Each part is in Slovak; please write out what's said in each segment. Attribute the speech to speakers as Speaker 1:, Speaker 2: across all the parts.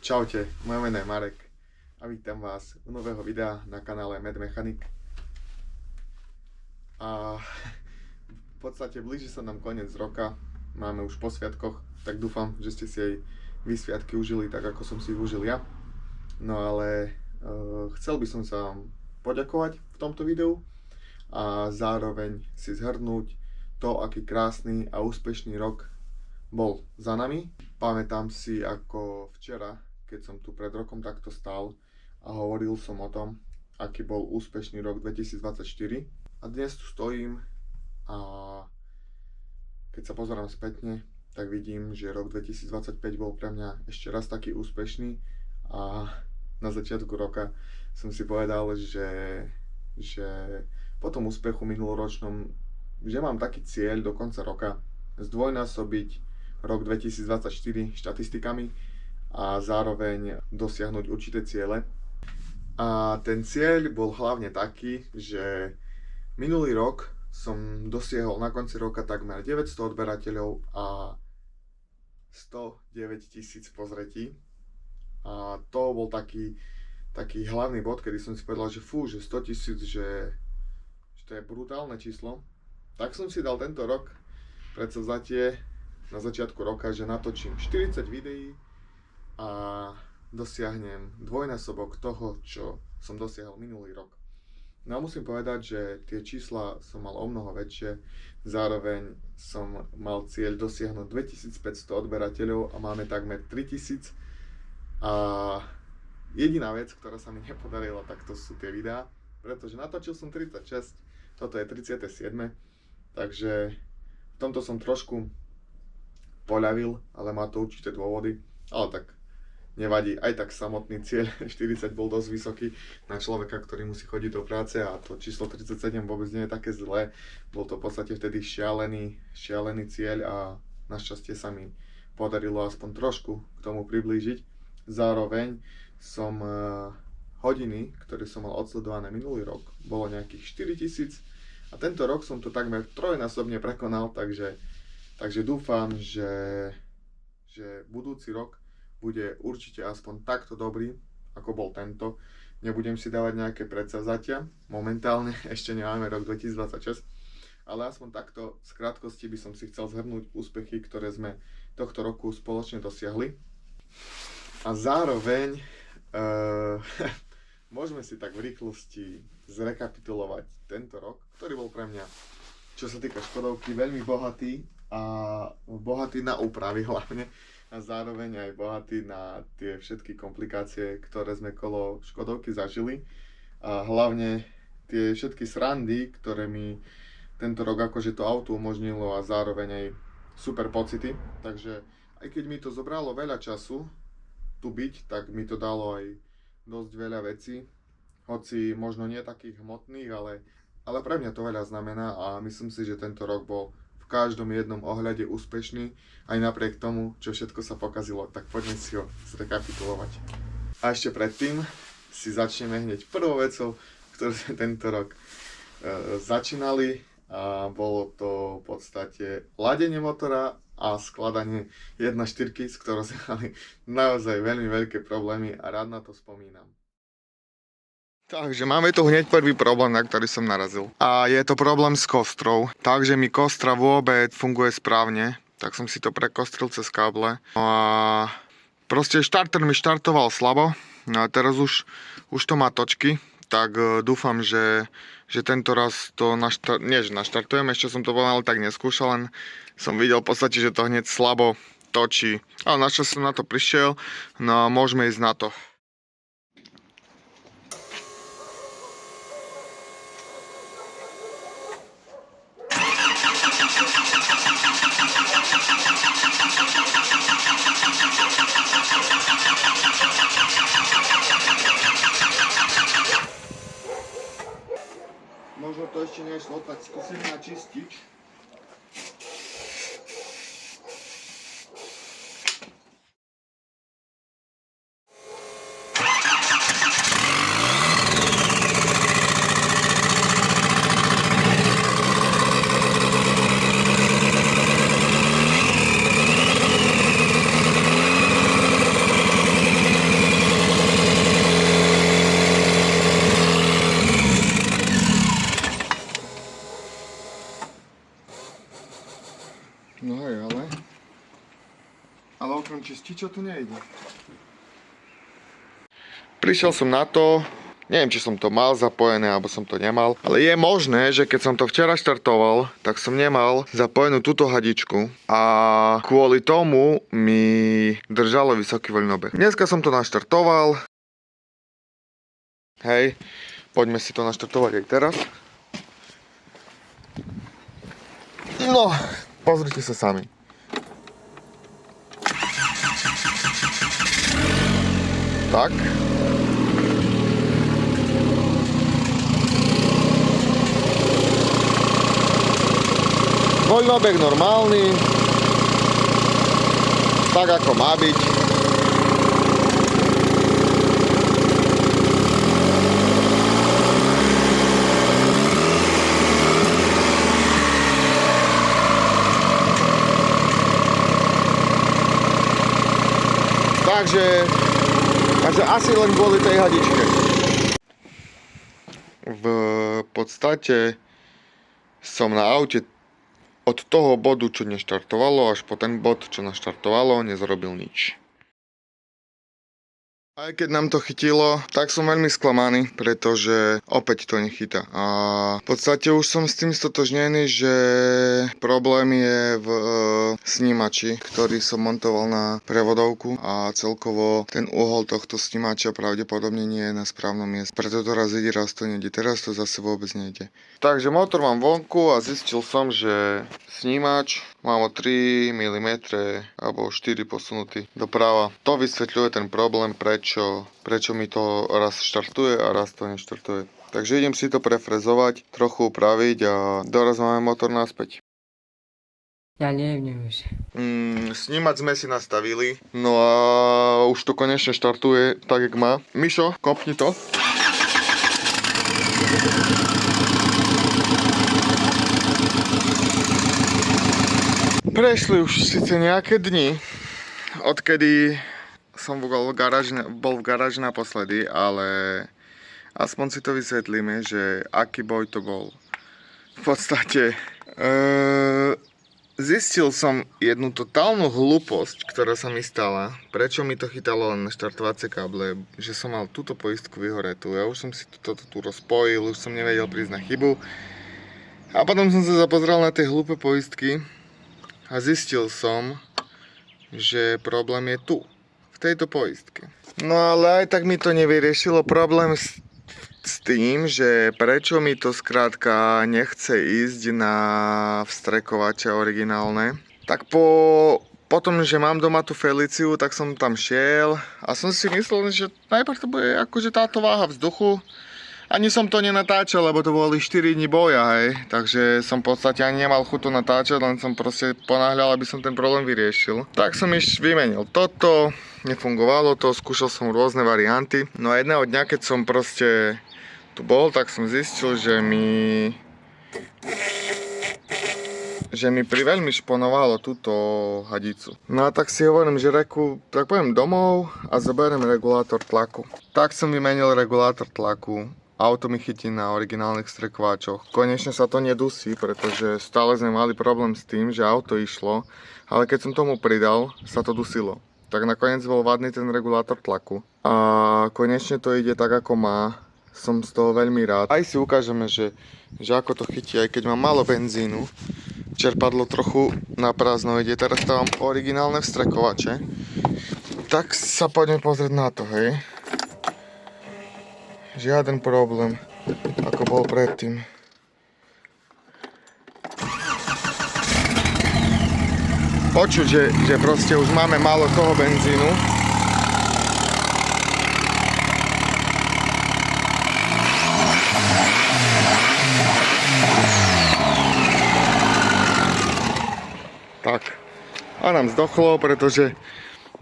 Speaker 1: Čaute, moje meno je Marek a vítam vás u nového videa na kanále Med Mechanic. A v podstate blíži sa nám koniec roka, máme už po sviatkoch, tak dúfam, že ste si aj vy sviatky užili tak, ako som si ich užil ja. No ale chcel by som sa vám poďakovať v tomto videu a zároveň si zhrnúť to, aký krásny a úspešný rok bol za nami. Pamätám si, ako včera, keď som tu pred rokom takto stál a hovoril som o tom, aký bol úspešný rok 2024. A dnes tu stojím a keď sa pozerám spätne, tak vidím, že rok 2025 bol pre mňa ešte raz taký úspešný a na začiatku roka som si povedal, že po tom úspechu minuloročnom, že mám taký cieľ do konca roka zdvojnásobiť rok 2024 štatistikami a zároveň dosiahnuť určité ciele. A ten cieľ bol hlavne taký, že minulý rok som dosiahol na konci roka takmer 900 odberateľov a 109 000 pozretí. A to bol taký hlavný bod, kedy som si povedal, že že 100 000, že to je brutálne číslo. Tak som si dal tento rok predsavzatie na začiatku roka, že natočím 40 videí a dosiahnem dvojnásobok toho, čo som dosiahol minulý rok. No a musím povedať, že tie čísla som mal o mnoho väčšie, zároveň som mal cieľ dosiahnuť 2500 odberateľov a máme takmer 3000. A jediná vec, ktorá sa mi nepodarila, tak to sú tie videá, pretože natočil som 36, toto je 37, takže v tomto som trošku poľavil, ale má to určité dôvody, ale tak nevadí, aj tak samotný cieľ 40 bol dosť vysoký na človeka, ktorý musí chodiť do práce a to číslo 37 vôbec nie je také zlé, bol to v podstate vtedy šialený cieľ a našťastie sa mi podarilo aspoň trošku k tomu priblížiť. Zároveň som hodiny, ktoré som mal odsledované minulý rok, bolo nejakých 4000 a tento rok som to takmer trojnásobne prekonal, takže dúfam, že budúci rok bude určite aspoň takto dobrý, ako bol tento. Nebudem si dávať nejaké predsavzatia, momentálne ešte nemáme rok 2026, ale aspoň takto z krátkosti by som si chcel zhrnúť úspechy, ktoré sme tohto roku spoločne dosiahli. A zároveň môžeme si tak v rýchlosti zrekapitulovať tento rok, ktorý bol pre mňa, čo sa týka Škodovky, veľmi bohatý a bohatý na úpravy hlavne a zároveň aj bohatý na tie všetky komplikácie, ktoré sme kolo Škodovky zažili a hlavne tie všetky srandy, ktoré mi tento rok akože to auto umožnilo a zároveň aj super pocity, takže aj keď mi to zobralo veľa času tu byť, tak mi to dalo aj dosť veľa vecí, hoci možno nie takých hmotných, ale pre mňa to veľa znamená a myslím si, že tento rok bol v každom jednom ohľade úspešný, aj napriek tomu, čo všetko sa pokazilo, tak poďme si ho zrekapitulovať. A ešte predtým si začneme hneď prvou vecou, ktorú sme tento rok začínali a bolo to v podstate ladenie motora a skladanie 1.4, s ktorou sme mali naozaj veľmi veľké problémy a rád na to spomínam. Takže máme tu hneď prvý problém, na ktorý som narazil. A je to problém s kostrou. Takže mi kostra vôbec funguje správne. Tak som si to prekostril cez káble. A proste štarter mi štartoval slabo. No a teraz už to má točky. Tak dúfam, že tento raz to naštartujem. Ešte som to pomaly tak neskúšal, len som videl v podstate, že to hneď slabo točí. Ale našťastie som na to prišiel. No a môžeme ísť na to. Možno to ešte nešlo, tak skúsim načistiť. Ale okrem čističa tu nejde. Prišiel som na to, neviem, či som to mal zapojené, alebo som to nemal, ale je možné, že keď som to včera štartoval, tak som nemal zapojenú túto hadičku a kvôli tomu mi držalo vysoký voľnobeh. Dneska som to naštartoval. Hej, poďme si to naštartovať aj teraz. No, pozrite sa sami. Tak. Voľnobeh normálny, tak ako má byť. Takže asi len kvôli tej hadičke. V podstate som na aute od toho bodu, čo neštartovalo, až po ten bod, čo naštartovalo, nezrobil nič. Aj keď nám to chytilo, tak som veľmi sklamaný, pretože opäť to nechytá. A v podstate už som s tým stotožnený, že problém je v snímači, ktorý som montoval na prevodovku a celkovo ten uhol tohto snímača pravdepodobne nie je na správnom mieste. Preto to raz ide, raz to nejde. Teraz to zase vôbec nejde. Takže motor mám vonku a zistil som, že snímač mám o 3 mm alebo 4 posunutý doprava. To vysvetľuje ten problém, prečo mi to raz štartuje a raz to neštartuje. Takže idem si to prefrezovať, trochu upraviť a doraz máme motor naspäť.
Speaker 2: Ja neviem už.
Speaker 1: Snímať sme si nastavili, no a už to konečne štartuje tak, jak má. Mišo, kopni to. Prešli už síce nejaké dni, odkedy som bol v garáži naposledy, ale aspoň si to vysvetlíme, že aký boj to bol. V podstate zistil som jednu totálnu hlúposť, ktorá sa mi stala. Prečo mi to chytalo len na štartovacie káble, že som mal túto poistku vyhoretú. Ja už som si toto tu rozpojil, už som nevedel prísť na chybu. A potom som sa zapozrel na tie hlúpe poistky a zistil som, že problém je tu, v tejto poistke. No ale aj tak mi to nevyriešilo problém s tým, že prečo mi to skrátka nechce ísť na vstrekovače originálne. Tak potom, že mám doma tú Feliciu, tak som tam šiel a som si myslel, že najprv to bude akože táto váha vzduchu. Ani som to nenatáčal, lebo to boli 4 dní boja, hej. Takže som v podstate ani nemal chuť to natáčať, len som proste ponáhľal, aby som ten problém vyriešil. Tak som vymenil toto, nefungovalo to, skúšal som rôzne varianty. No a jedného dňa, keď som proste tu bol, tak som zistil, že mi priveľmi šponovalo túto hadicu. No a tak si hovorím, že tak pôjdem domov a zoberiem regulátor tlaku. Tak som vymenil regulátor tlaku. Auto mi chytí na originálnych strekovačoch. Konečne sa to nedusí, pretože stále sme mali problém s tým, že auto išlo, ale keď som tomu pridal, sa to dusilo. Tak nakoniec bol vadný ten regulátor tlaku. A konečne to ide tak, ako má. Som z toho veľmi rád. Aj si ukážeme, že ako to chytí, aj keď mám málo benzínu. Čerpadlo trochu na prázdno ide, teraz tam originálne vstrekovače. Tak sa poďme pozrieť na to, hej. Žiaden problém, ako bol predtým. Počuť, že proste už máme málo toho benzínu. Tak. A nám zdochlo, pretože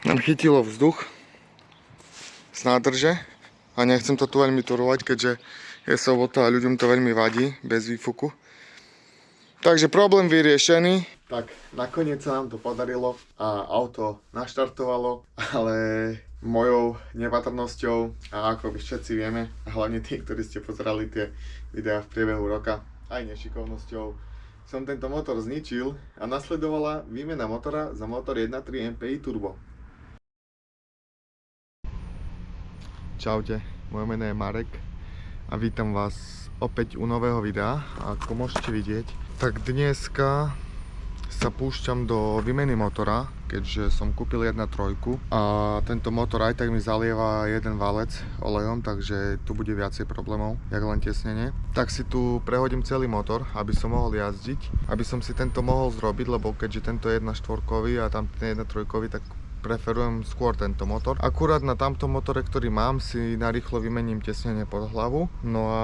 Speaker 1: nám chytilo vzduch z nádrže. A nechcem to tu veľmi turovať, keďže je sobota a ľuďom to veľmi vadí, bez výfuku. Takže problém vyriešený. Tak, nakoniec sa nám to podarilo a auto naštartovalo, ale mojou nepatrnosťou a ako by všetci vieme, a hlavne tí, ktorí ste pozerali tie videá v priebehu roka, aj nešikovnosťou, som tento motor zničil a nasledovala výmena motora za motor 1.3 MPI Turbo. Čaute, moje meno je Marek a vítam vás opäť u nového videa. Ako môžete vidieť, tak dneska sa púšťam do výmeny motora, keďže som kúpil 1.3 a tento motor aj tak mi zalieva jeden valec olejom, takže tu bude viacej problémov, jak len tesnenie. Tak si tu prehodím celý motor, aby som mohol jazdiť, aby som si tento mohol zrobiť, lebo keďže tento je 1.4 a tam ten 1.3, tak preferujem skôr tento motor. Akurát na tamtom motore, ktorý mám, si narýchlo vymením tesnenie pod hlavu, no a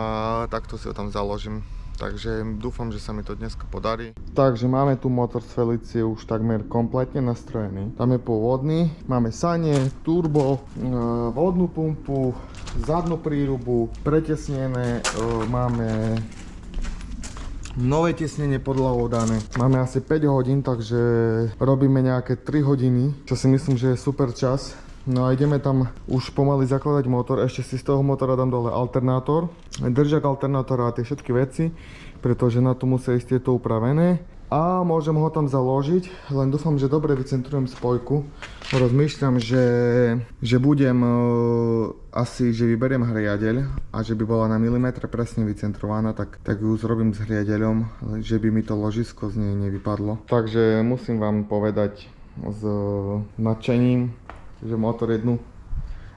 Speaker 1: takto si ho tam založím. Takže dúfam, že sa mi to dneska podarí. Takže máme tu motor z Felicie už takmer kompletne nastrojený. Tam je pôvodný, máme sanie, turbo, vodnú pumpu, zadnú prírubu, pretesnené, máme nové tesnenie podľahou dané. Máme asi 5 hodín, takže robíme nejaké 3 hodiny, čo si myslím, že je super čas. No a ideme tam už pomaly zakladať motor, ešte si z toho motora dám dole alternátor, držak alternátora a tie všetky veci, pretože na to musia ísť tieto upravené. A môžem ho tam založiť, len dúfam, že dobre vycentrujem spojku. Rozmýšľam, že budem asi, že vyberiem hriadeľ a že by bola na milimetre presne vycentrovaná, tak ju zrobím s hriadeľom, že by mi to ložisko z nej nevypadlo. Takže musím vám povedať s nadšením, že motor jednu.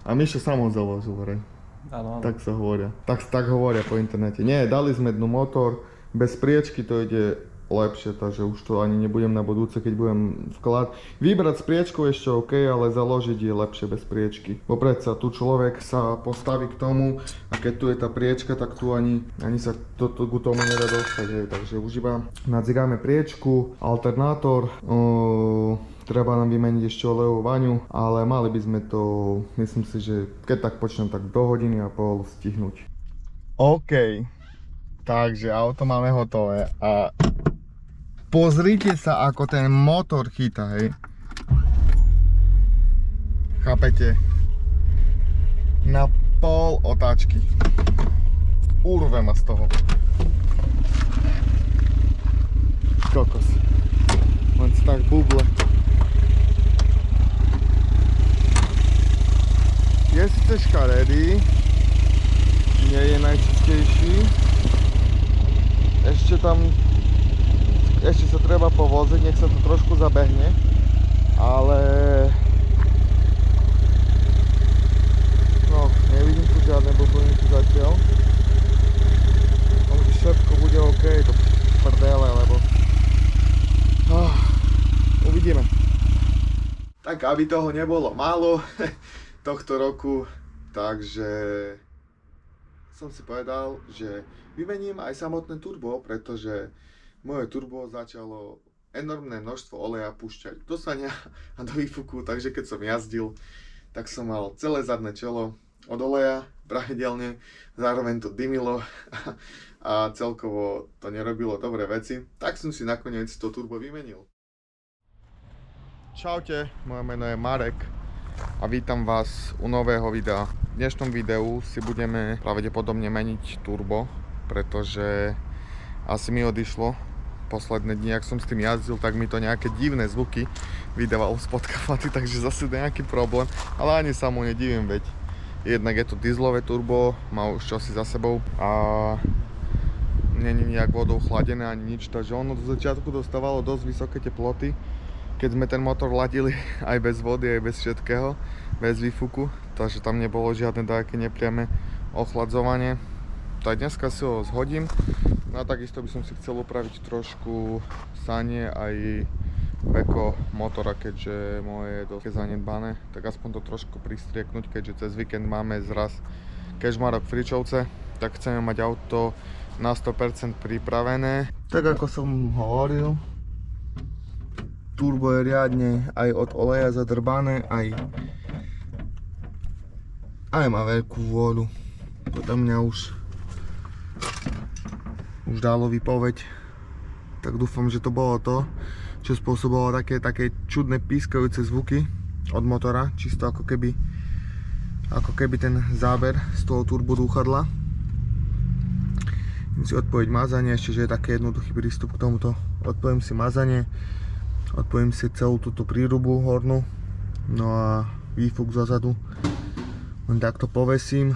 Speaker 1: A Mišo sám ho založil, hore.
Speaker 3: Áno.
Speaker 1: Tak sa hovoria. Tak hovoria po internete. Nie, dali sme dnu motor, bez priečky to ide lepšie, takže už to ani nebudem na budúce, keď budem vklad. Vybrať s priečkou ešte OK, ale založiť je lepšie bez priečky. Bo predsa tu človek sa postaví k tomu a keď tu je tá priečka, tak tu ani sa k tomu nedá dostať. Hej. Takže už iba nadzigáme priečku, alternátor, treba nám vymeniť ešte olejovú vaňu, ale mali by sme to, myslím si, že keď tak počnem, tak do hodiny a pol stihnúť. OK, takže auto máme hotové a pozrite sa, ako ten motor chytá, hej. Chápete? Na pol otáčky. Urve ma z toho. Kokos. Len si tak buble. Je síce škaredý, nie je najčistejší, ešte sa treba povoziť, nech sa to trošku zabehne, ale no, nevidím tu žiadne bublinky zatiaľ. Dúfam, že všetko bude OK, to prdele, lebo uvidíme. Tak aby toho nebolo málo tohto roku, takže som si povedal, že vymením aj samotné turbo, pretože moje turbo začalo enormné množstvo oleja púšťať do sania a do výfuku, takže keď som jazdil, tak som mal celé zadné čelo od oleja pravidelne, zároveň to dymilo a celkovo to nerobilo dobré veci, tak som si nakoniec to turbo vymenil. Čaute, moje meno je Marek a vítam vás u nového videa. V dnešnom videu si budeme pravdepodobne meniť turbo, pretože asi mi odišlo posledné dni, ak som s tým jazdil, tak mi to nejaké divné zvuky vydávalo spod kafaty, takže zase nejaký problém, ale ani sa mu nedivím, veď jednak je to dieselové turbo, má už čosi za sebou a není nejak vodou chladené ani nič, takže ono do začiatku dostávalo dosť vysoké teploty, keď sme ten motor ladili aj bez vody, aj bez všetkého, bez výfuku, takže tam nebolo žiadne také nepriame ochladzovanie. Tak dneska si ho zhodím, no a takisto by som si chcel upraviť trošku sanie aj beko motora, keďže moje je dosť zanedbané, tak aspoň to trošku pristrieknúť, keďže cez víkend máme zraz Kežmarok Fričovce, tak chceme mať auto na 100% pripravené. Tak ako som hovoril, turbo je riadne aj od oleja zadrbané, aj má veľkú vôľu. Podľa mňa už dalo vypoveď, tak dúfam, že to bolo to, čo spôsobovalo také čudné pískajúce zvuky od motora, čisto ako keby ten záber z toho turbo dúchadla. si odpojiť mazanie, ešte že je taký jednoduchý prístup k tomuto. Odpojím si mazanie, odpojím si celú túto prírubu hornú, no a výfuk zozadu. Len takto povesím.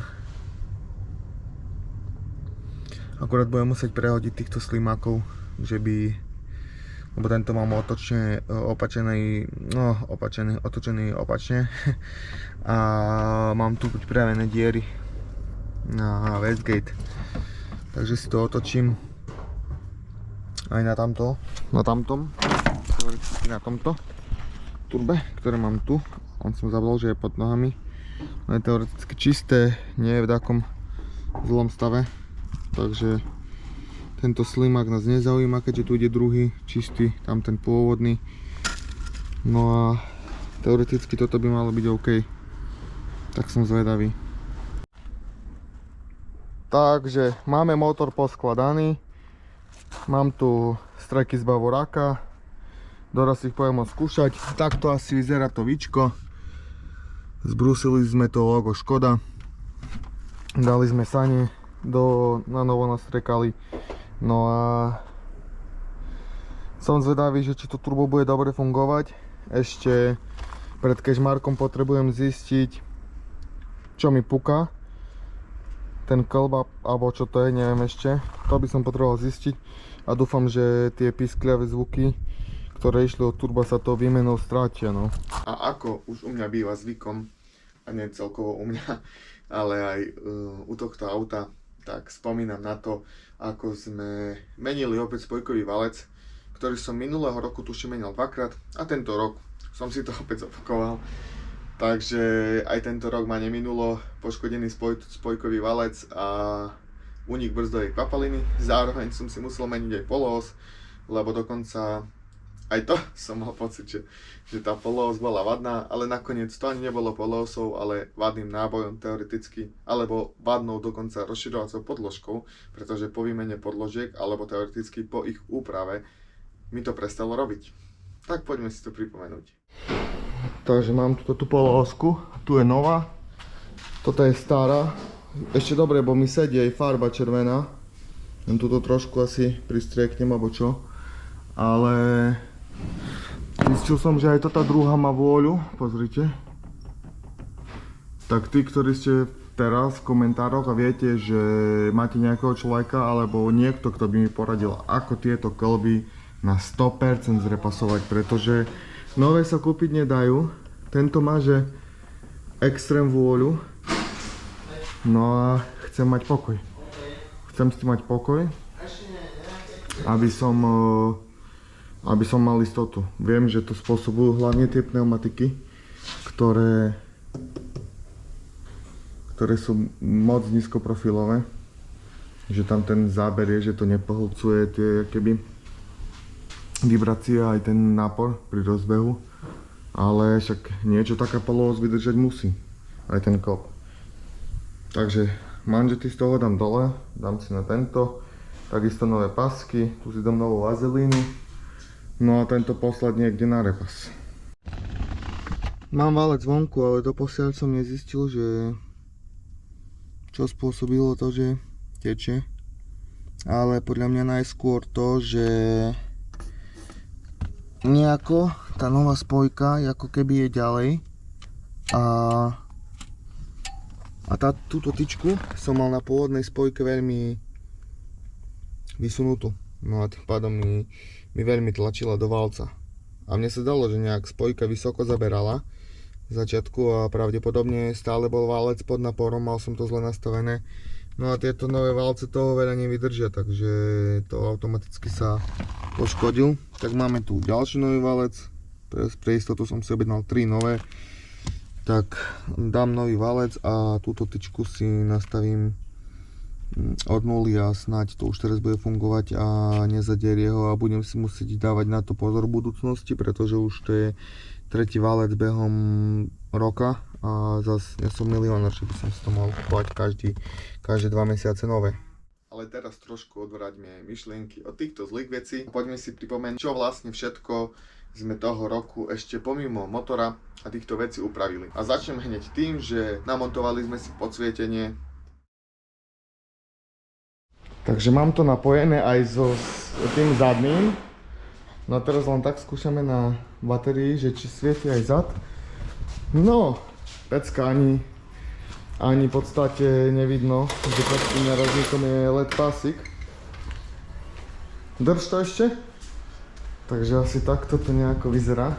Speaker 1: Akurát budem musieť prehodiť týchto slimákov, že by... Lebo tento mám otočený opačne. A mám tu pripravené diery na Westgate. Takže si to otočím aj na tamto, na tomto turbe, ktoré mám tu. On som zabudol, že je pod nohami. No je teoreticky čisté, nie je v takom zlom stave. Takže tento slimák nás nezaujíma, keďže tu ide druhý, čistý, tam ten pôvodný. No a teoreticky toto by malo byť OK. Tak som zvedavý. Takže máme motor poskladaný. Mám tu streky z Bavoráka. Doraz ich budem skúšať. Takto asi vyzerá to víčko. Zbrúsili sme to logo Škoda. Dali sme sane, na novo nastrekali. No a som zvedavý, že či to turbo bude dobre fungovať. Ešte pred kežmarkom potrebujem zistiť, čo mi puká. Ten klb, alebo čo to je, neviem ešte. To by som potreboval zistiť. A dúfam, že tie pískliavé zvuky, ktoré išli od turba, sa to výmenou strátia, no. A ako už u mňa býva zvykom, a nie celkovo u mňa, ale aj u tohto auta, tak spomínam na to, ako sme menili opäť spojkový valec, ktorý som minulého roku tuším menil dvakrát a tento rok som si to opäť zopakoval. Takže aj tento rok ma neminulo poškodený spojkový valec a únik brzdovej kvapaliny. Zároveň som si musel meniť aj poloos, lebo dokonca aj to som mal pocit, že tá poloos bola vadná, ale nakoniec to ani nebolo poloosou, ale vadným nábojom teoreticky, alebo vadnou dokonca rozširovacou podložkou, pretože po výmene podložiek, alebo teoreticky po ich úprave, mi to prestalo robiť. Tak poďme si to pripomenúť. Takže mám tú poloosku, tu je nová, toto je stará. Ešte dobre, bo mi sedí aj farba červená, len túto trošku asi pristrieknem, alebo čo, ale... Zistil som, že aj tá druhá má vôľu, pozrite. Tak tí, ktorí ste teraz v komentároch a viete, že máte nejakého človeka alebo niekto, kto by mi poradil, ako tieto klby na 100% zrepasovať, pretože nové sa kúpiť nedajú. Tento má, že extrém vôľu. No a chcem mať pokoj. Chcem s tým mať pokoj, aby som mal istotu. Viem, že to spôsobujú hlavne tie pneumatiky, ktoré sú moc nízkoprofilové. Že tam ten záber je, že to nepohlcuje tie keby vibrácie aj ten nápor pri rozbehu. Ale však niečo taká poloos vydržať musí. Aj ten klb. Takže manžety z toho dám dole, dám si na tento. Takisto nové pasky, tu si dám novú vazelínu. No a tento poslať niekde na repas. Mám valec vonku, ale doposiaľ som nezistil, že čo spôsobilo to, že teče. Ale podľa mňa najskôr to, že nejako tá nová spojka ako keby je ďalej. A túto tyčku som mal na pôvodnej spojke veľmi vysunutú. No a tým pádom mi veľmi tlačila do valca. A mne sa zdalo, že nejak spojka vysoko zaberala v začiatku a pravdepodobne stále bol valec pod naporom, mal som to zle nastavené. No a tieto nové valce toho veľa nevydržia, takže to automaticky sa poškodil. Tak máme tu ďalší nový valec, pre istotu som si objednal 3 nové. Tak dám nový valec a túto tyčku si nastavím od nuly a snáď to už teraz bude fungovať a nezaderie ho a budem si musieť dávať na to pozor v budúcnosti, pretože už to je tretí valec behom roka a zase ja som milionár, že by som si to mal kupovať každé 2 mesiace nové. Ale teraz trošku odvráťme myšlienky od týchto zlých vecí. Poďme si pripomenúť, čo vlastne všetko sme toho roku ešte pomimo motora a týchto vecí upravili. A začnem hneď tým, že namontovali sme si podsvietenie. Takže mám to napojené aj so tým zadným. No a teraz len tak skúšame na batérii, že či svieti aj zad. No, pecka ani v podstate nevidno, že pod tým narazníkom je LED pásik. Drž to ešte. Takže asi takto to nejako vyzerá.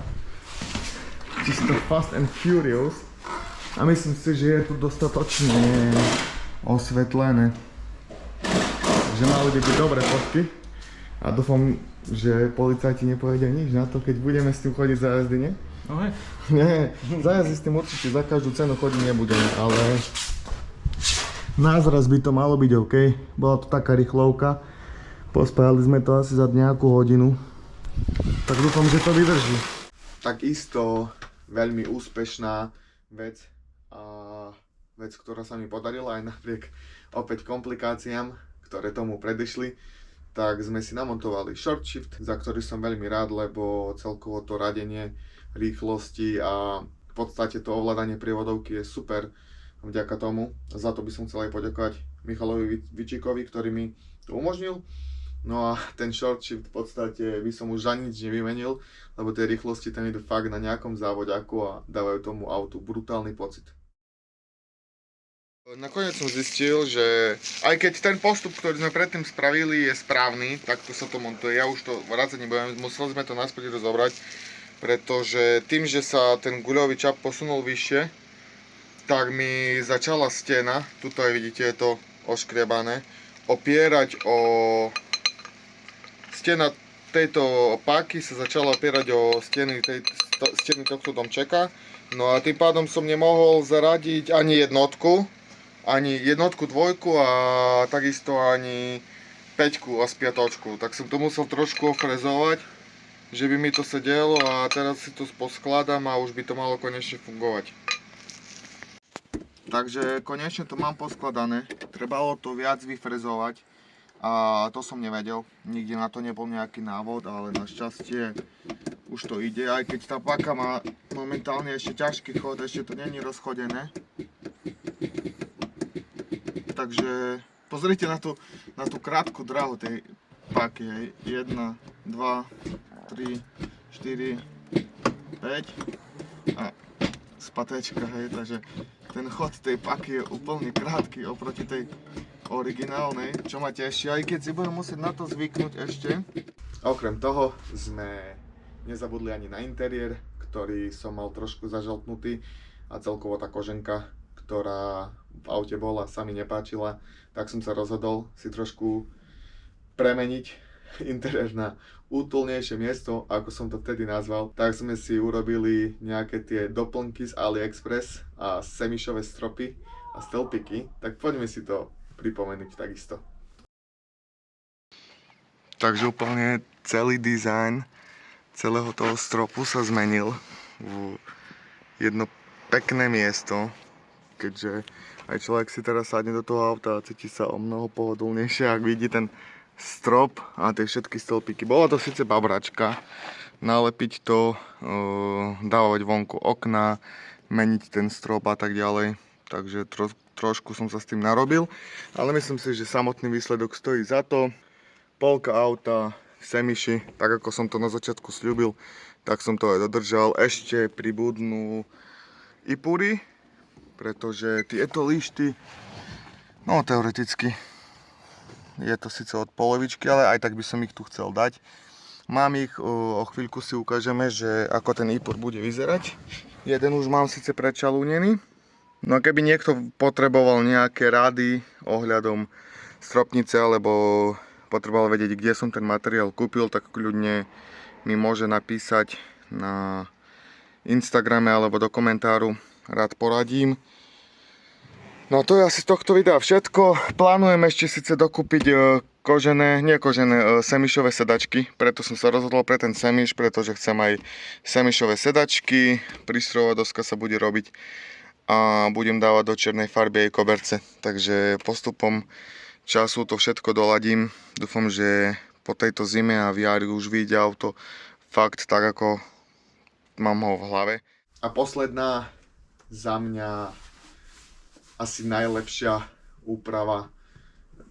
Speaker 1: Čisto Fast and Furious. A myslím si, že je tu dostatočne osvetlené. Takže mali by byť dobré fotky. A dúfam, že policajti nepovedia nič na to, keď budeme s tým chodiť za jazdy, nie?
Speaker 3: No hej.
Speaker 1: Nie, za jazdy s tým určite za každú cenu chodiť nebudeme, ale názraz by to malo byť OK. Bola to taká rýchlovka. Pospájali sme to asi za nejakú hodinu. Tak dúfam, že to vydrží. Takisto veľmi úspešná vec a vec, ktorá sa mi podarila aj napriek opäť komplikáciám, ktoré tomu predišli, tak sme si namontovali short shift, za ktorý som veľmi rád, lebo celkovo to radenie rýchlosti a v podstate to ovládanie prievodovky je super vďaka tomu. Za to by som chcel aj poďakovať Michalovi Vičíkovi, ktorý mi to umožnil. No a ten short shift v podstate by som už za nič nevymenil, lebo tie rýchlosti tam idú fakt na nejakom závoďaku a dávajú tomu autu brutálny pocit. Nakoniec som zistil, že aj keď ten postup, ktorý sme predtým spravili, je správny, takto sa to montuje. Ja už to vrácať nebudem, museli sme to naspäť rozobrať, pretože tým, že sa ten guľový čap posunul vyššie, tak mi začala stena, tuto aj vidíte, je to oškriebané, opierať o... Stena tejto páky sa začala opierať o steny tohto domčeka, no a tým pádom som nemohol zaradiť ani jednotku, dvojku a takisto ani päťku a spiatočku. Tak som to musel trošku ofrezovať, že by mi to sedelo a teraz si to poskladám a už by to malo konečne fungovať. Takže konečne to mám poskladané. Trebalo to viac vyfrezovať a to som nevedel. Nikde na to nebol nejaký návod, ale našťastie už to ide. Aj keď tá páka má momentálne ešte ťažký chod, ešte to není rozchodené. Takže pozrite na tú krátku dráhu tej páky. 1, 2, 3, 4, 5 a spatečka, hej, takže ten chod tej páky je úplne krátky oproti tej originálnej, čo ma teší, aj keď si budem musieť na to zvyknúť ešte. Okrem toho sme nezabudli ani na interiér, ktorý som mal trošku zažaltnutý a celkovo tá koženka, ktorá v aute bola, sa mi nepáčila, tak som sa rozhodol si trošku premeniť interiér na útulnejšie miesto, ako som to vtedy nazval. Tak sme si urobili nejaké tie doplnky z AliExpress a semišové stropy a stĺpiky, tak poďme si to pripomenúť takisto. Takže úplne celý dizajn celého toho stropu sa zmenil v jedno pekné miesto, keďže aj človek si teraz sadne do toho auta a cíti sa o mnoho pohodlnejšie, ak vidí ten strop a tie všetky stĺpiky. Bola to síce babračka, nalepiť to, dávať vonku okná, meniť ten strop a tak ďalej. Takže trošku som sa s tým narobil, ale myslím si, že samotný výsledok stojí za to. Polka auta v semiši, tak ako som to na začiatku sľúbil, tak som to aj dodržal. Ešte pribudnú ipury, pretože tieto lišty, no teoreticky je to síce od polovičky, ale aj tak by som ich tu chcel dať. Mám ich, o chvíľku si ukážeme, že ako ten ipur bude vyzerať. Jeden už mám síce prečalúnený. No a keby niekto potreboval nejaké rady ohľadom stropnice, alebo potreboval vedieť, kde som ten materiál kúpil, tak kľudne mi môže napísať na Instagrame alebo do komentáru. Rád poradím. No to je asi z tohto videa všetko. Plánujem ešte síce dokúpiť semišové sedačky. Preto som sa rozhodol pre ten semiš, pretože chcem aj semišové sedačky. Prístrojová doska sa bude robiť a budem dávať do čiernej farby aj koberce. Takže postupom času to všetko doladím. Dúfam, že po tejto zime a v jari už vyjde auto fakt tak, ako mám ho v hlave. A posledná za mňa asi najlepšia úprava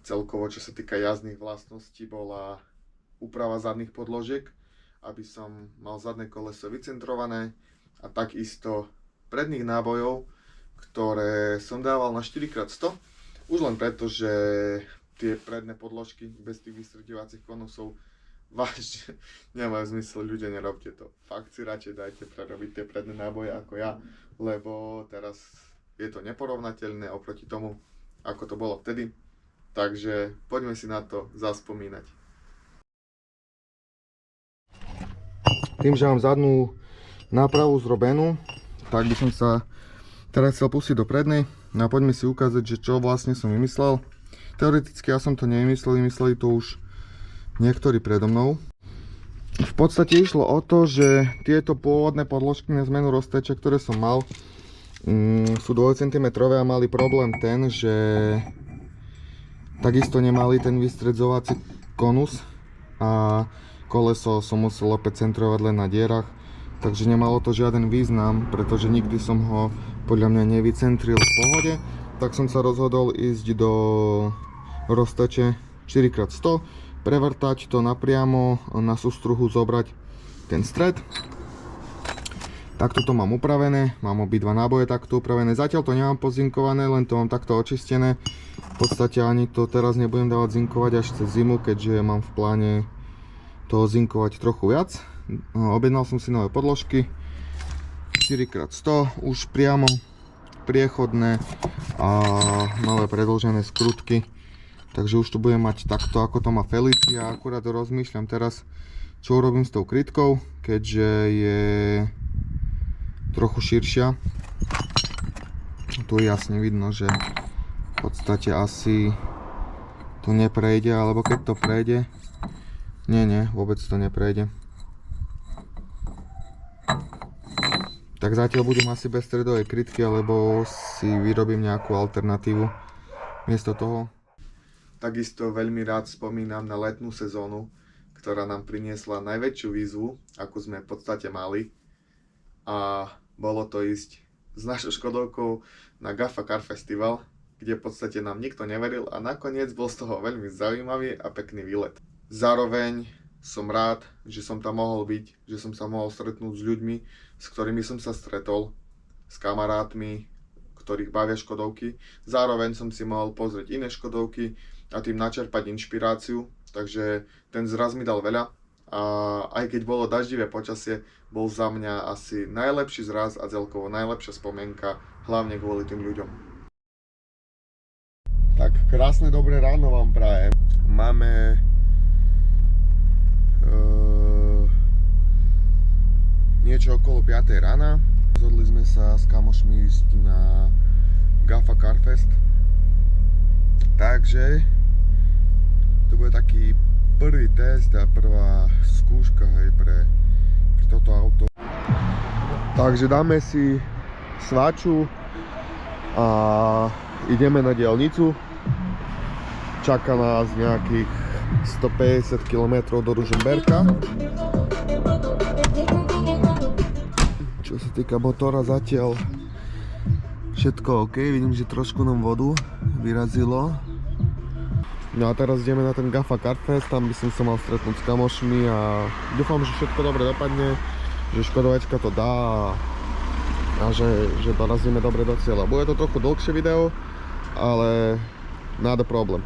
Speaker 1: celkovo, čo sa týka jazdných vlastností, bola úprava zadných podložiek, aby som mal zadné koleso vycentrované a takisto predných nábojov, ktoré som dával na 4x100, už len preto, že tie predné podložky bez tých vystreďovacích konusov vážne nemajú zmysel, ľudia, nerobte to. Fakt si radšej dajte prerobiť tie predné náboje ako ja, lebo teraz je to neporovnateľné oproti tomu, ako to bolo vtedy. Takže poďme si na to zaspomínať. Tým, že mám zadnú nápravu zrobenú, tak by som sa teraz chcel pustiť do prednej. No a poďme si ukázať, že čo vlastne som vymyslel. Teoreticky ja som to nevymyslel, vymysleli to už niektorí predo mnou. V podstate išlo o to, že tieto pôvodné podložky na zmenu rozteče, ktoré som mal, sú 2 cm a mali problém ten, že takisto nemali ten vystredzovací konus a koleso som musel opäť centrovať len na dierach, takže nemalo to žiaden význam, pretože nikdy som ho podľa mňa nevycentril v pohode. Tak som sa rozhodol ísť do rozteče 4x100, prevrtať to napriamo, na sústruhu zobrať ten stred. Takto to mám upravené, mám obidva náboje takto upravené. Zatiaľ to nemám pozinkované, len to mám takto očistené. V podstate ani to teraz nebudem dávať zinkovať až cez zimu, keďže mám v pláne toho zinkovať trochu viac. Objednal som si nové podložky 4x100, už priamo priechodné a nové predĺžené skrutky. Takže už to budem mať takto, ako to má Felicia. Akurát rozmýšľam teraz, čo urobím s tou krytkou, keďže je trochu širšia. Tu jasne vidno, že v podstate asi to neprejde, alebo keď to prejde, nie, vôbec to neprejde. Tak zatiaľ budem asi bez stredovej krytky, alebo si vyrobím nejakú alternatívu miesto toho. Takisto veľmi rád spomínam na letnú sezónu, ktorá nám priniesla najväčšiu výzvu, akú sme v podstate mali. A bolo to ísť s našou Škodovkou na Gaffa Car Festival, kde v podstate nám nikto neveril a nakoniec bol z toho veľmi zaujímavý a pekný výlet. Zároveň som rád, že som tam mohol byť, že som sa mohol stretnúť s ľuďmi, s ktorými som sa stretol, s kamarátmi, ktorých bavia Škodovky. Zároveň som si mohol pozrieť iné Škodovky a tým načerpať inšpiráciu, takže ten zraz mi dal veľa a aj keď bolo daždivé počasie, bol za mňa asi najlepší zraz a celkovo najlepšia spomienka, hlavne kvôli tým ľuďom. Tak krásne dobré ráno vám prajem. Máme niečo okolo 5 rána. Rozhodli sme sa s kamošmi ísť na Gaffa Car Fest. Takže to bude taký prvý test a prvá skúška aj pre toto auto. Takže dáme si svaču a ideme na diaľnicu. Čaká nás nejakých 150 km do Ružomberka. Čo sa týka motora, zatiaľ všetko OK, vidím, že trošku nám vodu vyrazilo. No a teraz ideme na ten Gaffa Car Fest, tam by som sa mal stretnúť s kamošmi a dúfam, že všetko dobre dopadne, že Škodovečka to dá a že dorazíme dobre do cieľa. Bude to trochu dlhšie video, ale not a problem.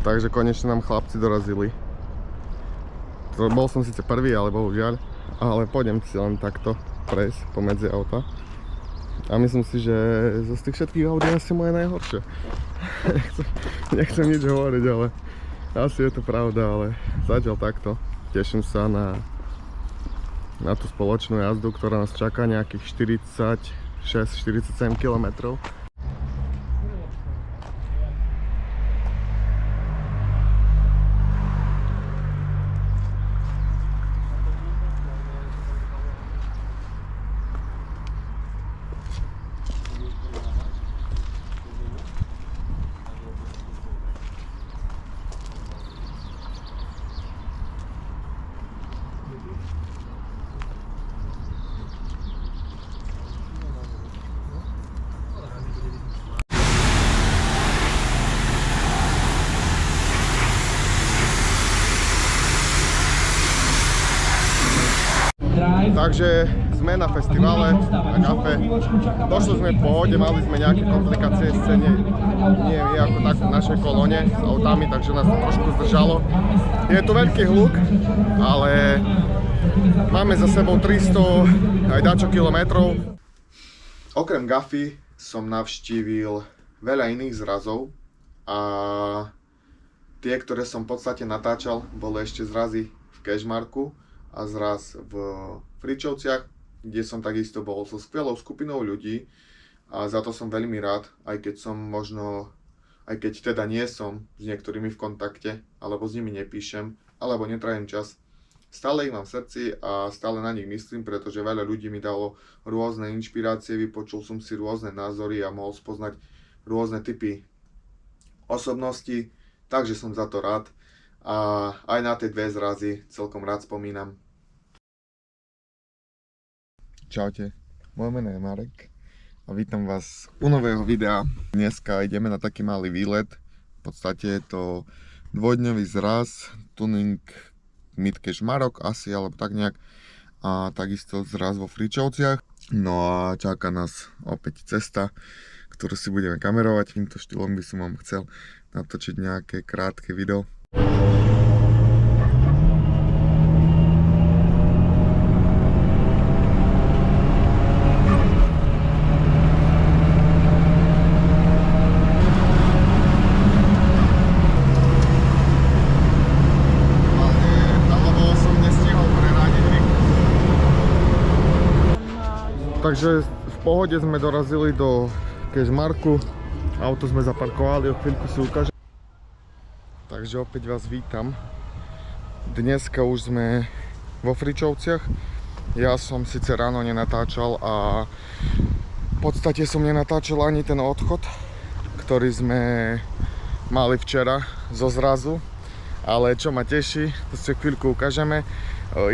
Speaker 1: Takže konečne nám chlapci dorazili. Bol som síce prvý, ale bohužiaľ. Ale pôjdem si len takto prejsť pomedzi auta. A myslím si, že zo tých všetkých aut je asi moje najhoršie. Nechcem nič hovoriť, ale asi je to pravda, ale zatiaľ takto. Teším sa na tú spoločnú jazdu, ktorá nás čaká nejakých 46-47 km. Takže sme na festivale, na kafe. Došli sme v pohode, mali sme nejaké komplikácie v scéne. Nie my ako tak v našej kolóne s autami, takže nás to trošku zdržalo. Je tu veľký hluk, ale máme za sebou 300 aj dačo kilometrov. Okrem Gafy som navštívil veľa iných zrazov a tie, ktoré som v podstate natáčal, boli ešte zrazy v Kežmarku a zraz v Fričovciach, kde som takisto bol so skvelou skupinou ľudí a za to som veľmi rád, aj keď teda nie som s niektorými v kontakte, alebo s nimi nepíšem, alebo netrajem čas. Stále ich mám v srdci a stále na nich myslím, pretože veľa ľudí mi dalo rôzne inšpirácie, vypočul som si rôzne názory a mohol spoznať rôzne typy osobností, takže som za to rád a aj na tie dve zrazy celkom rád spomínam. Čaute, moje meno je Marek a vítam vás u nového videa. Dneska ideme na taký malý výlet, v podstate je to dvojdňový zraz, tuning Kežmarok asi, alebo tak nejak, a takisto zraz vo Fričovciach. No a čaká nás opäť cesta, ktorú si budeme kamerovať. Týmto štýlom by som vám chcel natočiť nejaké krátke video. Takže v pohode sme dorazili do Kežmarku, auto sme zaparkovali, o chvíľku si ukážem. Takže opäť vás vítam. Dneska už sme vo Fričovciach. Ja som síce ráno nenatáčal a v podstate som nenatáčal ani ten odchod, ktorý sme mali včera zo zrazu. Ale čo ma teší, to si chvíľku ukážeme.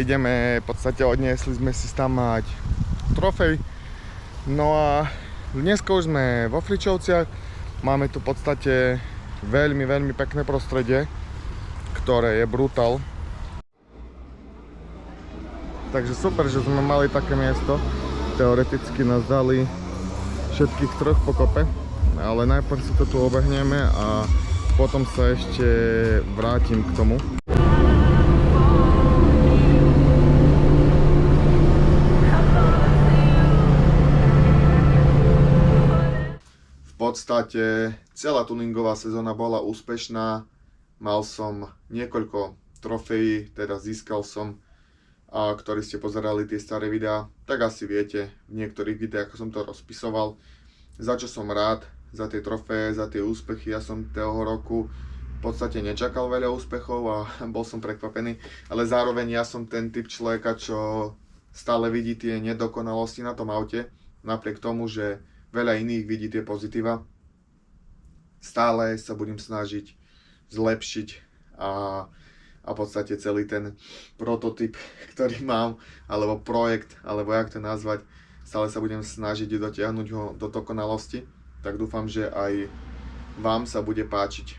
Speaker 1: Ideme, v podstate odniesli sme si tam mať trofej. No a dneska už sme vo Fričovciach. Máme tu v podstate veľmi pekné prostredie, ktoré je brutál. Takže super, že sme mali také miesto. Teoreticky nás dali všetkých troch pokope, ale najprv si to tu obehneme a potom sa ešte vrátim k tomu. V podstate celá tuningová sezóna bola úspešná, mal som niekoľko trofejí, teda získal som, a ktorí ste pozerali tie staré videá, tak asi viete v niektorých videách, ako som to rozpisoval, za čo som rád, za tie trofeje, za tie úspechy. Ja som toho roku v podstate nečakal veľa úspechov a bol som prekvapený, ale zároveň ja som ten typ človeka, čo stále vidí tie nedokonalosti na tom aute, napriek tomu, že veľa iných vidí tie pozitíva. Stále sa budem snažiť zlepšiť a v podstate celý ten prototyp, ktorý mám, alebo projekt, alebo jak to nazvať, stále sa budem snažiť dotiahnuť ho do dokonalosti. Tak dúfam, že aj vám sa bude páčiť.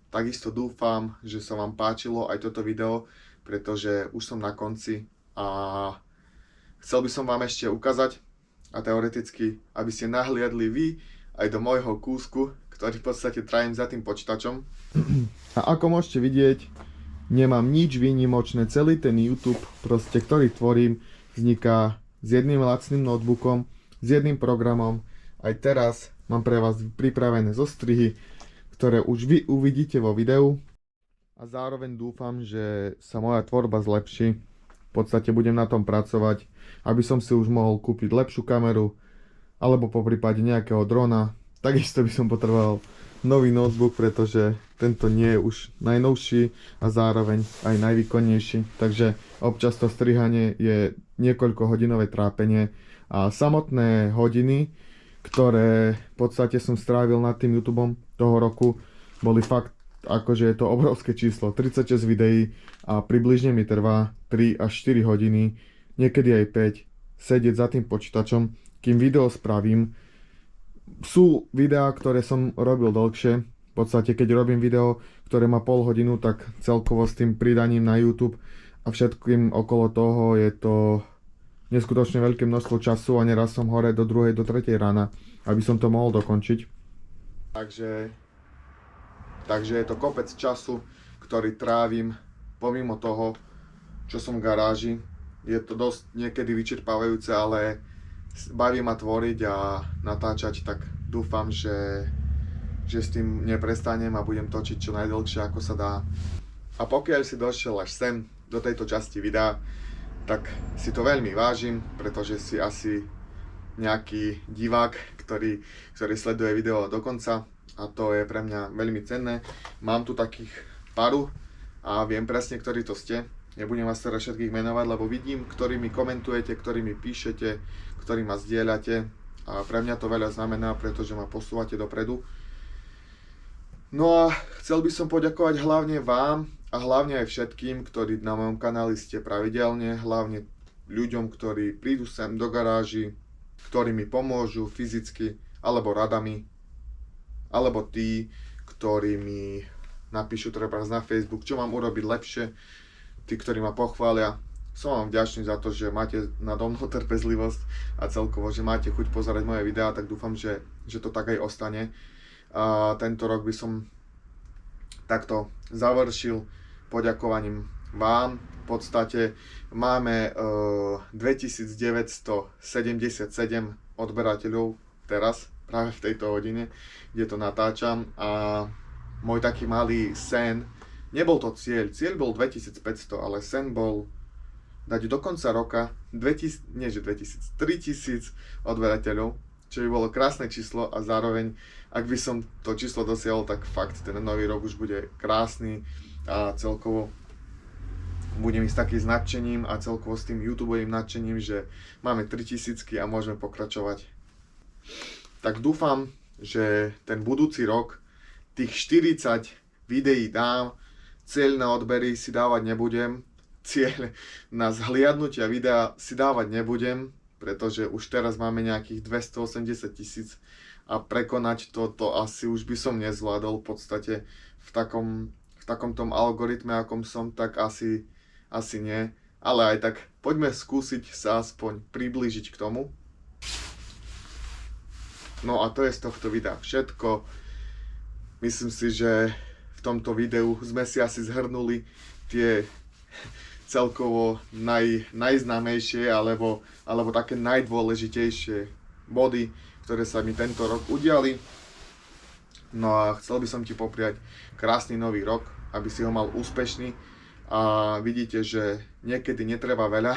Speaker 1: Takisto dúfam, že sa vám páčilo aj toto video, pretože už som na konci a chcel by som vám ešte ukázať, a teoreticky, aby ste nahliadli vy aj do môjho kúsku, ktorý v podstate trajím za tým počítačom. A ako môžete vidieť, nemám nič výnimočné, celý ten YouTube, proste, ktorý tvorím, vzniká s jedným lacným notebookom, s jedným programom. Aj teraz mám pre vás pripravené zostrihy, ktoré už vy uvidíte vo videu. A zároveň dúfam, že sa moja tvorba zlepší. V podstate budem na tom pracovať, aby som si už mohol kúpiť lepšiu kameru, alebo poprípade nejakého drona. Takisto by som potreboval nový notebook, pretože tento nie je už najnovší a zároveň aj najvýkonnejší. Takže občas to strihanie je niekoľkohodinové trápenie a samotné hodiny, ktoré v podstate som strávil nad tým YouTubeom toho roku, boli fakt, akože je to obrovské číslo, 36 videí a približne mi trvá 3 až 4 hodiny, niekedy aj 5, sedieť za tým počítačom, kým video spravím. Sú videá, ktoré som robil dlhšie, v podstate keď robím video, ktoré má pol hodinu, tak celkovo s tým pridaním na YouTube a všetkým okolo toho je to neskutočne veľké množstvo času a neraz som hore do 2. do 3. rána, aby som to mohol dokončiť. Takže je to kopec času, ktorý trávim pomimo toho, čo som v garáži. Je to dosť niekedy vyčerpávajúce, ale baví ma tvoriť a natáčať, tak dúfam, že s tým neprestanem a budem točiť čo najdlhšie ako sa dá. A pokiaľ si došiel až sem, do tejto časti videa, tak si to veľmi vážim, pretože si asi nejaký divák, ktorý sleduje video do konca a to je pre mňa veľmi cenné. Mám tu takých paru a viem presne, ktorí to ste. Nebudem vás teraz všetkých menovať, lebo vidím, ktorí mi komentujete, ktorí mi píšete, ktorí ma zdieľate a pre mňa to veľa znamená, pretože ma posúvate dopredu. No a chcel by som poďakovať hlavne vám a hlavne aj všetkým, ktorí na mojom kanáli ste pravidelne, hlavne ľuďom, ktorí prídu sem do garáži, ktorí mi pomôžu fyzicky alebo radami, alebo tí, ktorí mi napíšu treba na Facebook, čo mám urobiť lepšie, tí, ktorí ma pochvália. Som vám vďačný za to, že máte nado mnou trpezlivosť a celkovo, že máte chuť pozerať moje videá, tak dúfam, že to tak aj ostane. A tento rok by som takto završil poďakovaním vám. V podstate máme 2977 odberateľov teraz, práve v tejto hodine, kde to natáčam a môj taký malý sen, nebol to cieľ bol 2500, ale sen bol dať do konca roka 3000 odberateľov, čo by bolo krásne číslo a zároveň, ak by som to číslo dosiahol, tak fakt ten nový rok už bude krásny a celkovo budem ísť takým nadšením a celkovo s tým YouTubeovým nadšením, že máme 3000 a môžeme pokračovať. Tak dúfam, že ten budúci rok tých 40 videí dám, cieľ na odbery si dávať nebudem, cieľ na zhliadnutia videa si dávať nebudem, pretože už teraz máme nejakých 280 000 a prekonať to asi už by som nezvládol v podstate v takom tom algoritme, akom som, tak asi nie. Ale aj tak poďme skúsiť sa aspoň priblížiť k tomu. No a to je z tohto videa všetko. Myslím si, že v tomto videu sme si asi zhrnuli tie celkovo najznámejšie alebo také najdôležitejšie body, ktoré sa mi tento rok udiali. No a chcel by som ti popriať krásny nový rok, aby si ho mal úspešný a vidíte, že niekedy netreba veľa.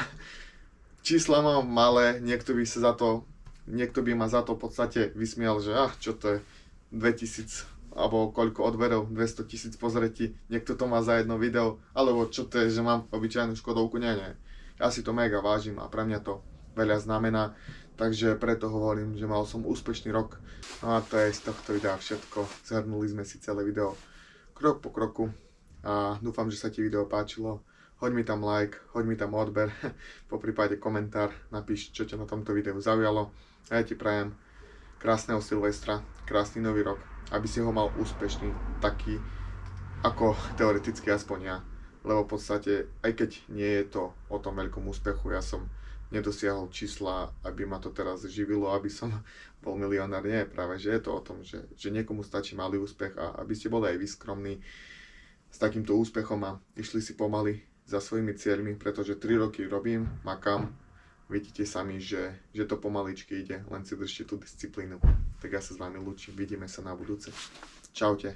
Speaker 1: Čísla mám malé, niekto by ma za to v podstate vysmial, že čo to je 2000 alebo koľko odberov, 200 000 pozretí, niekto to má za jedno video, alebo čo to je, že mám obyčajnú Škodovku, nie. Ja si to mega vážim a pre mňa to veľa znamená, takže preto hovorím, že mal som úspešný rok. No a to je z tohto videa všetko, zhrnuli sme si celé video krok po kroku a dúfam, že sa ti video páčilo. Hoď mi tam like, hoď mi tam odber, poprípade komentár, napíš, čo ťa na tomto videu zaujalo a ja ti prajem krásneho Silvestra, krásny nový rok, aby si ho mal úspešný, taký ako teoreticky aspoň ja, lebo v podstate, aj keď nie je to o tom veľkom úspechu, ja som nedosiahol čísla, aby ma to teraz živilo, aby som bol milionár, nie, práve, že je to o tom, že niekomu stačí malý úspech a aby ste boli aj vy skromní s takýmto úspechom a išli si pomaly za svojimi cieľmi, pretože 3 roky robím, makám, vidíte sami, že to pomaličky ide, len si držte tú disciplínu. Tak ja sa s vami lúčim, vidíme sa na budúce. Čaute.